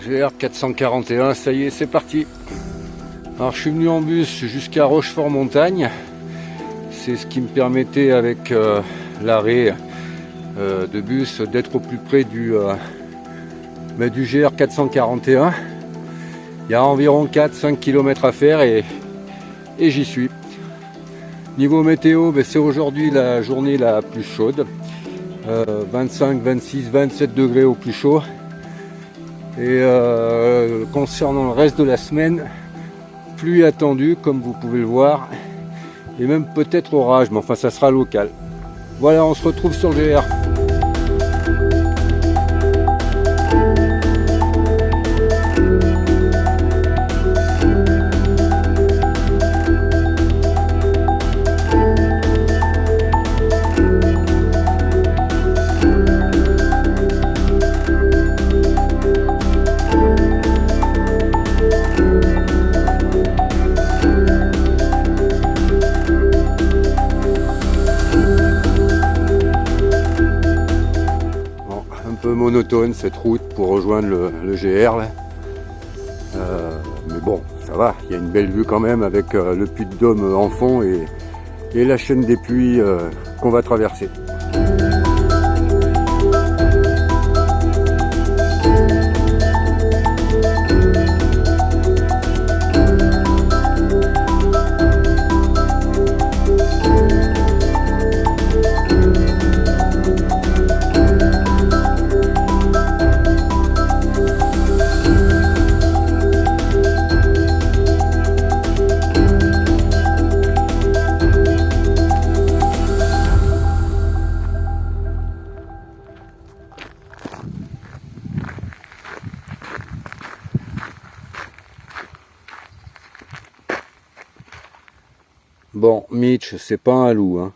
GR 441, ça y est, c'est parti. Alors je suis venu en bus jusqu'à Rochefort-Montagne. C'est ce qui me permettait avec l'arrêt de bus d'être au plus près du GR 441. Il y a environ 4-5 km à faire et j'y suis. Niveau météo, c'est aujourd'hui la journée la plus chaude. 25, 26, 27 degrés au plus chaud. Et concernant le reste de la semaine, pluie attendue comme vous pouvez le voir. Et même peut-être orage, mais enfin ça sera local. Voilà, on se retrouve sur le GR. Monotone cette route pour rejoindre le GR là. Mais bon, ça va, il y a une belle vue quand même avec le Puy-de-Dôme en fond et la chaîne des Puys qu'on va traverser. Bon, Mitch, c'est pas un loup, hein.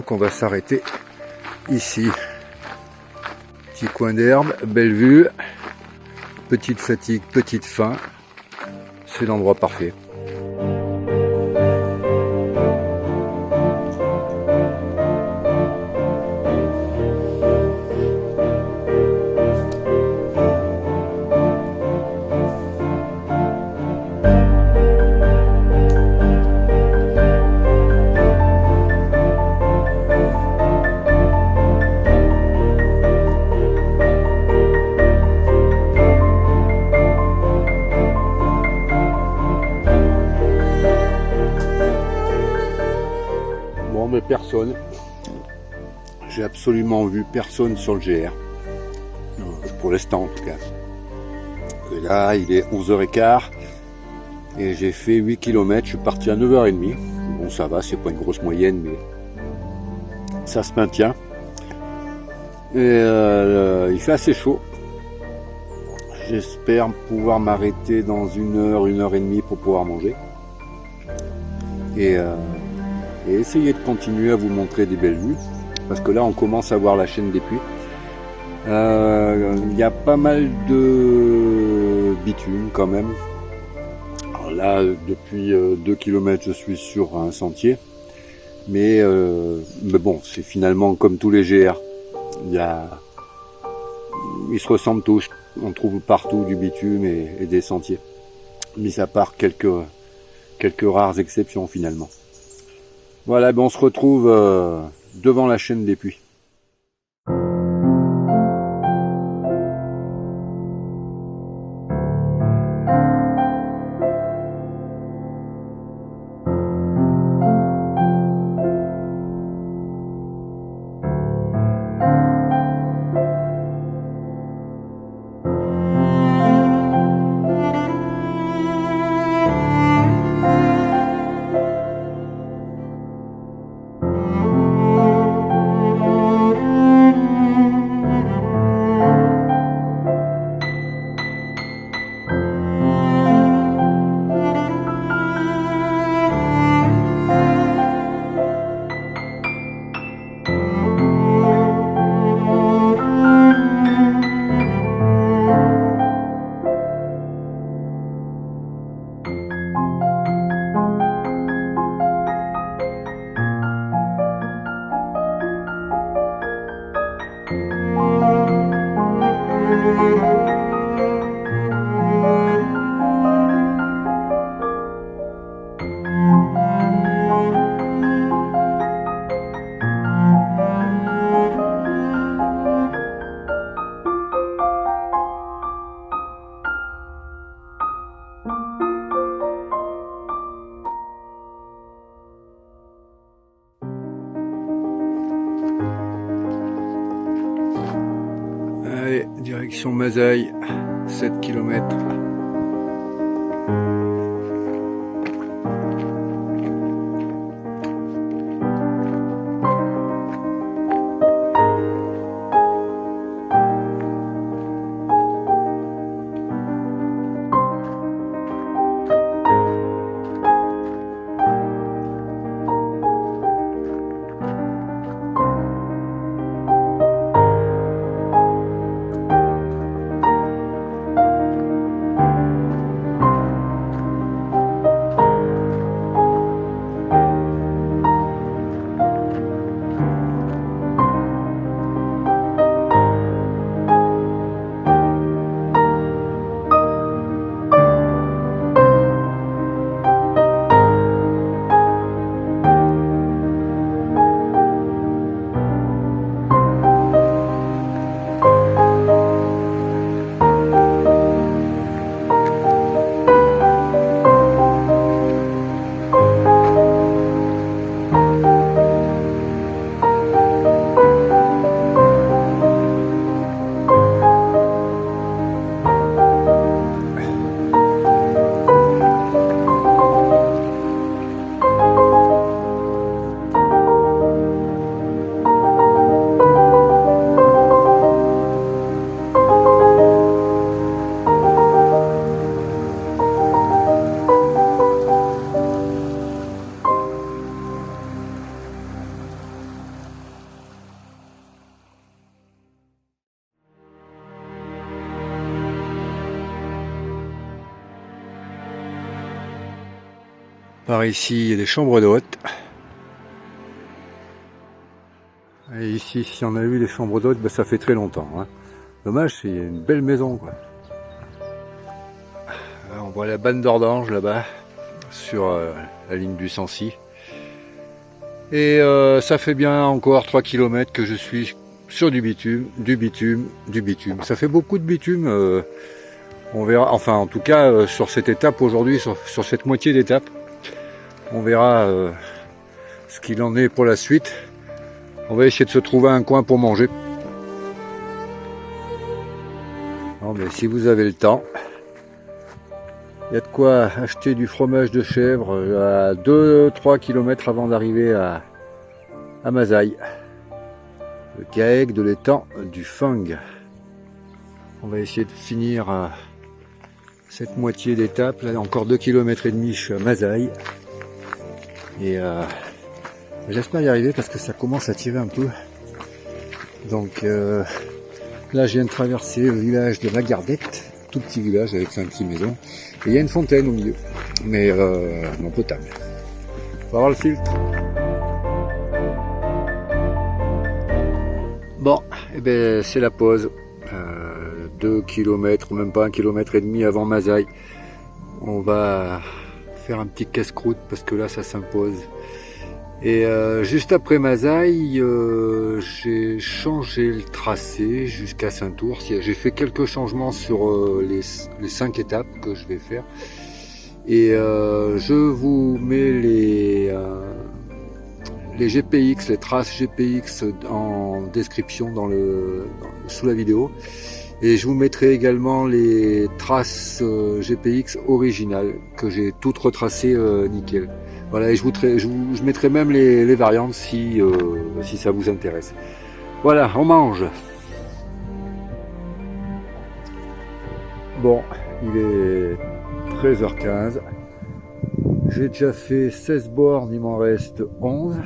Qu'on va s'arrêter ici. Petit coin d'herbe, belle vue, petite fatigue, petite faim, c'est l'endroit parfait. Mais personne, j'ai absolument vu personne sur le GR, pour l'instant en tout cas. Et là il est 11h15 et j'ai fait 8 km, je suis parti à 9h30. Bon ça va, c'est pas une grosse moyenne mais ça se maintient. Et il fait assez chaud. J'espère pouvoir m'arrêter dans 1h et demie pour pouvoir manger. Et essayer de continuer à vous montrer des belles vues parce que là on commence à voir la chaîne des Puys. Il y a pas mal de bitume quand même. Alors là depuis 2 km je suis sur un sentier mais bon c'est finalement comme tous les GR, ils se ressemblent tous, on trouve partout du bitume et des sentiers, mis à part quelques rares exceptions finalement. Voilà, on se retrouve devant la chaîne des Puys. Direction Masaï, 7 km. Par ici, il y a des chambres d'hôtes. Et ici, si on a vu les chambres d'hôtes, ben, ça fait très longtemps. Hein. Dommage, c'est une belle maison, quoi. Là, on voit la bande d'Ordange là-bas, sur la ligne du Sancy. Et ça fait bien encore 3 km que je suis sur du bitume. Ça fait beaucoup de bitume. On verra, enfin en tout cas sur cette étape aujourd'hui, sur cette moitié d'étape. On verra ce qu'il en est pour la suite. On va essayer de se trouver un coin pour manger. Non, mais si vous avez le temps, il y a de quoi acheter du fromage de chèvre à 2-3 km avant d'arriver à Masaï. Le GAEC de l'étang du Fang. On va essayer de finir cette moitié d'étape. Là, encore 2 km et demi, je suis à Masaï. Et j'espère y arriver parce que ça commence à tirer un peu. Donc là je viens de traverser le village de la Gardette, tout petit village avec 5 petites maisons. Et il y a une fontaine au milieu, mais non potable. Faut avoir le filtre. Bon, et ben c'est la pause. 2 km, même pas 1,5 km avant Masaï. On va faire un petit casse-croûte parce que là ça s'impose. Et juste après Masaï, j'ai changé le tracé jusqu'à Saint-Ours. J'ai fait quelques changements sur les 5 étapes que je vais faire. Et je vous mets les GPX, les traces GPX en description sous la vidéo. Et je vous mettrai également les traces GPX originales que j'ai toutes retracées nickel. Voilà, et je mettrai même les variantes si ça vous intéresse. Voilà, on mange. Bon, il est 13h15. J'ai déjà fait 16 bornes, il m'en reste 11.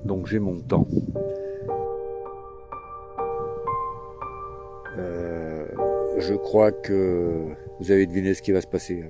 Donc j'ai mon temps. Je crois que vous avez deviné ce qui va se passer.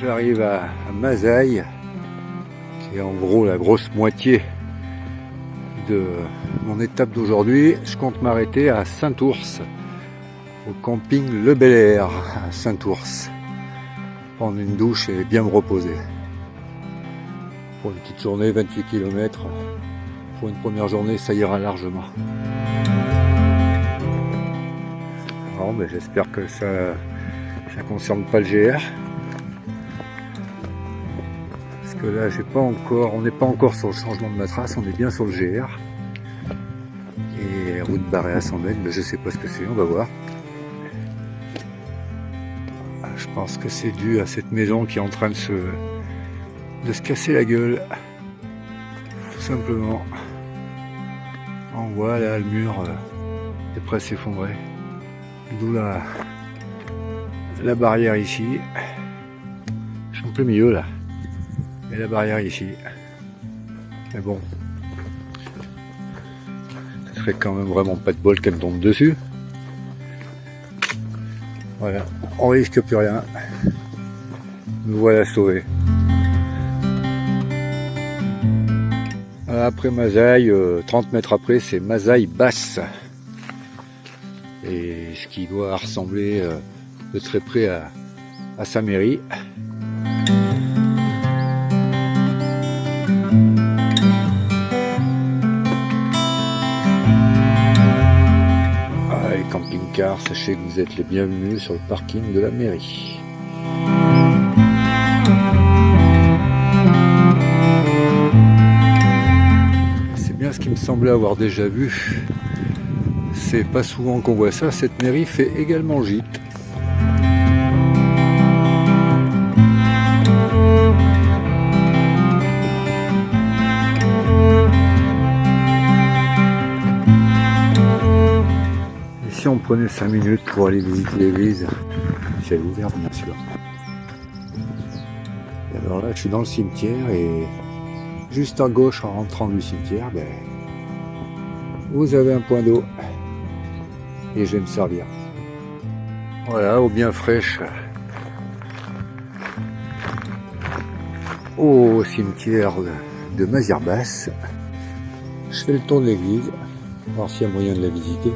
J'arrive à Masaï. Et en gros, la grosse moitié de mon étape d'aujourd'hui, je compte m'arrêter à Saint-Ours, au camping Le Bel Air à Saint-Ours, prendre une douche et bien me reposer. Pour une petite journée, 28 km, pour une première journée, ça ira largement. Bon, ben, j'espère que ça concerne pas le GR. Parce que là, on n'est pas encore sur le changement de matras, on est bien sur le GR. Et route barrée à 100 mètres, mais je sais pas ce que c'est, on va voir. Je pense que c'est dû à cette maison qui est en train de se casser la gueule. Tout simplement. On voit là le mur est prêt à s'effondrer. D'où la barrière ici. Je suis en plein milieu là. Et la barrière ici. Mais bon. Ce serait quand même vraiment pas de bol qu'elle me tombe dessus. Voilà. On risque plus rien. Nous voilà sauvés. Après Mazaï, 30 mètres après, c'est Mazaï Basse. Et ce qui doit ressembler de très près à sa mairie. Les camping-cars, sachez que vous êtes les bienvenus sur le parking de la mairie. C'est bien ce qui me semblait avoir déjà vu. C'est pas souvent qu'on voit ça. Cette mairie fait également gîte. Et si on prenait 5 minutes pour aller visiter l'église, si elle est ouverte bien sûr. Et alors là, je suis dans le cimetière et juste à gauche en rentrant du cimetière, ben, vous avez un point d'eau. Et je vais me servir. Voilà, eau bien fraîche. Au cimetière de Mazières-Basses. Je fais le tour de l'église, voir s'il y a moyen de la visiter.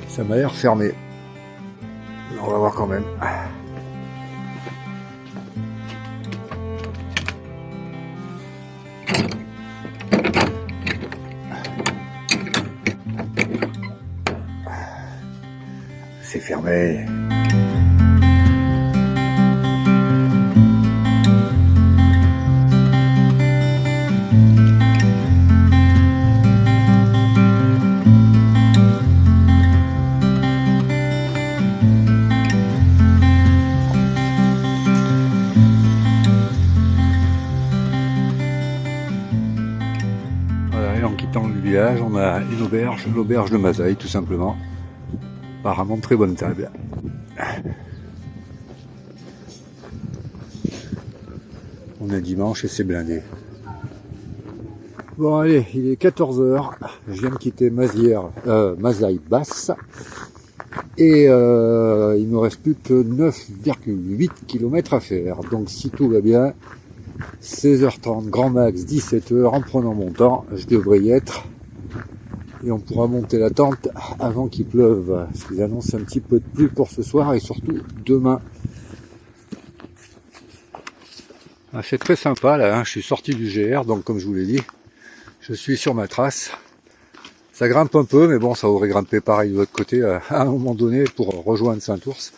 Ça m'a l'air fermé. On va voir quand même. C'est fermé. Voilà, et en quittant le village, on a une auberge, l'auberge de Mazaï tout simplement. Apparemment très bonne table. On est dimanche et c'est blindé. Bon allez, il est 14h. Je viens de quitter Mazaï Basse. Et il ne me reste plus que 9,8 km à faire. Donc si tout va bien, 16h30, grand max 17h, en prenant mon temps, je devrais y être. Et on pourra monter la tente avant qu'il pleuve. Parce qu'ils annoncent un petit peu de pluie pour ce soir et surtout demain. C'est très sympa là, hein. Je suis sorti du GR, donc comme je vous l'ai dit, je suis sur ma trace. Ça grimpe un peu, mais bon, ça aurait grimpé pareil de l'autre côté à un moment donné pour rejoindre Saint-Ours.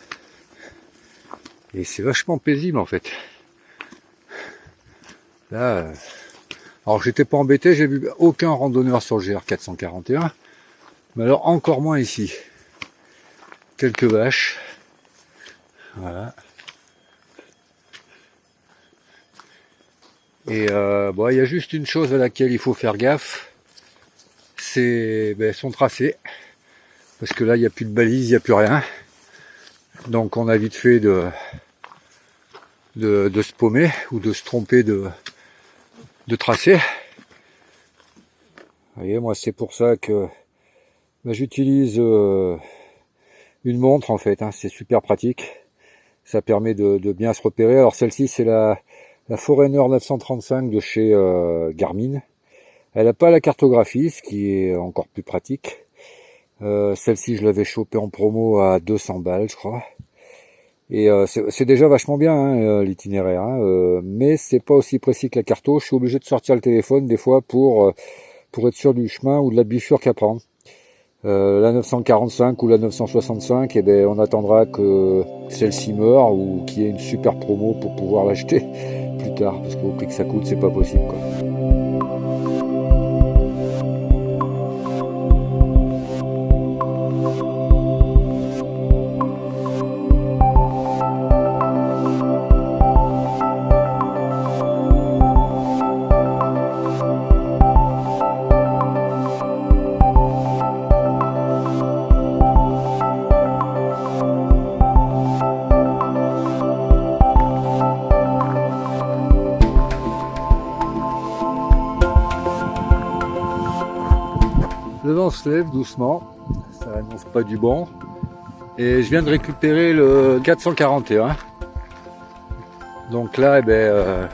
Et c'est vachement paisible en fait. Là, alors j'étais pas embêté, j'ai vu aucun randonneur sur le GR 441, mais alors encore moins ici. Quelques vaches, voilà. Et bon, il y a juste une chose à laquelle il faut faire gaffe, c'est son tracé, parce que là il n'y a plus de balises, il n'y a plus rien, donc on a vite fait de se paumer ou de se tromper de tracé. Vous voyez, moi c'est pour ça que j'utilise une montre en fait, hein, c'est super pratique, ça permet de bien se repérer. Alors celle-ci c'est la la Forerunner 935 de chez Garmin. Elle n'a pas la cartographie, ce qui est encore plus pratique. Celle-ci, je l'avais chopée en promo à 200 balles, je crois. Et c'est déjà vachement bien, hein, l'itinéraire, hein, mais c'est pas aussi précis que la carto. Je suis obligé de sortir le téléphone des fois pour être sûr du chemin ou de la bifurque à prendre. La 945 ou la 965, eh ben, on attendra que celle-ci meure ou qu'il y ait une super promo pour pouvoir l'acheter plus tard, parce qu'au prix que ça coûte, c'est pas possible, quoi. Le vent se lève doucement, ça annonce pas du bon. Et je viens de récupérer le 441. Donc là, eh ben,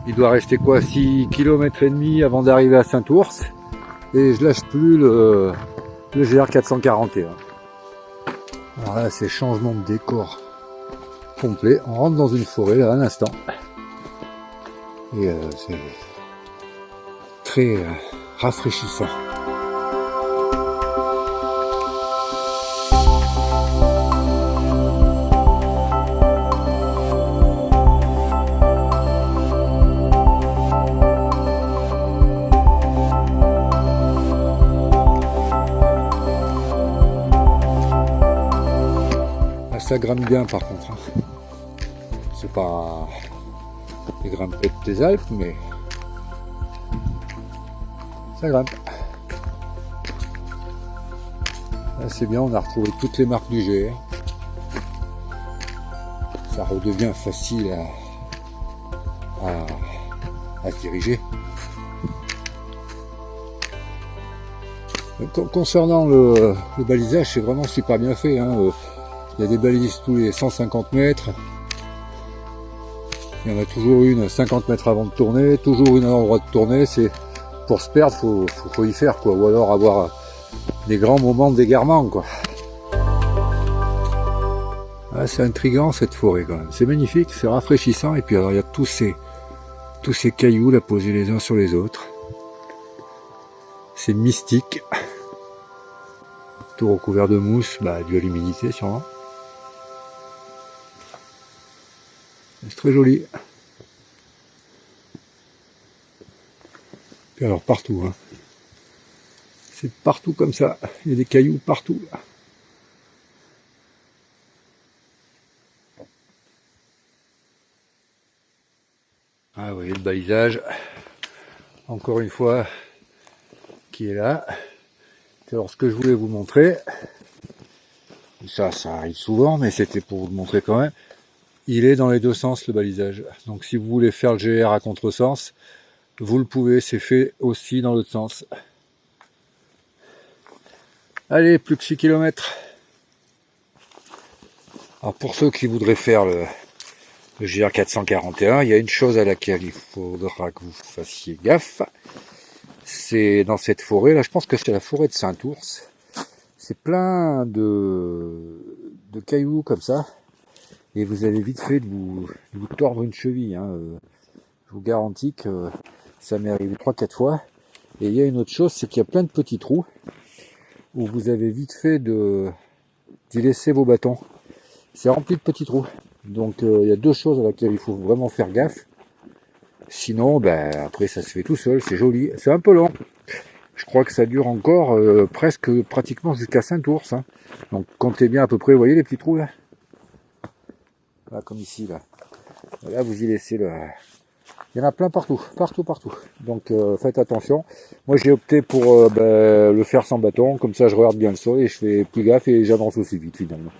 il doit rester quoi, 6 km et demi avant d'arriver à Saint-Ours. Et je lâche plus le GR 441. Alors là, c'est changement de décor complet. On rentre dans une forêt là, à l'instant. Et c'est très rafraîchissant. Ça grimpe bien par contre, hein. C'est pas les grimpettes des Alpes, mais ça grimpe. Là c'est bien, on a retrouvé toutes les marques du GR. Ça redevient facile à se diriger. Concernant le balisage, c'est vraiment super bien fait, hein. Il y a des balises tous les 150 mètres. Il y en a toujours une à 50 mètres avant de tourner, toujours une à l'endroit de tourner. C'est pour se perdre, faut y faire, quoi. Ou alors avoir des grands moments d'égarement, quoi. Ah, c'est intriguant cette forêt quand même. C'est magnifique, c'est rafraîchissant. Et puis alors il y a tous ces cailloux là posés les uns sur les autres. C'est mystique. Tout recouvert de mousse, bah dû à l'humidité sûrement. C'est très joli. Et alors partout, hein. C'est partout comme ça. Il y a des cailloux partout. Ah oui, le balisage. Encore une fois, qui est là. Alors ce que je voulais vous montrer, ça arrive souvent, mais c'était pour vous le montrer quand même. Il est dans les deux sens le balisage. Donc si vous voulez faire le GR à contresens, vous le pouvez, c'est fait aussi dans l'autre sens. Allez, plus que 6 km. Alors pour ceux qui voudraient faire le GR 441, il y a une chose à laquelle il faudra que vous fassiez gaffe. C'est dans cette forêt, là je pense que c'est la forêt de Saint-Ours. C'est plein de cailloux comme ça. Et vous avez vite fait de vous tordre une cheville, hein. Je vous garantis que ça m'est arrivé 3-4 fois. Et il y a une autre chose, c'est qu'il y a plein de petits trous où vous avez vite fait d'y laisser vos bâtons. C'est rempli de petits trous. Donc il y a deux choses à laquelle il faut vraiment faire gaffe. Sinon, ben, après ça se fait tout seul, c'est joli. C'est un peu long. Je crois que ça dure encore pratiquement jusqu'à Saint-Ours, hein. Donc comptez bien à peu près, vous voyez les petits trous là. Là, comme ici, là. Là, vous y laissez le... Il y en a plein partout. Donc, faites attention. Moi, j'ai opté pour le faire sans bâton. Comme ça, je regarde bien le sol et je fais plus gaffe et j'avance aussi vite, finalement.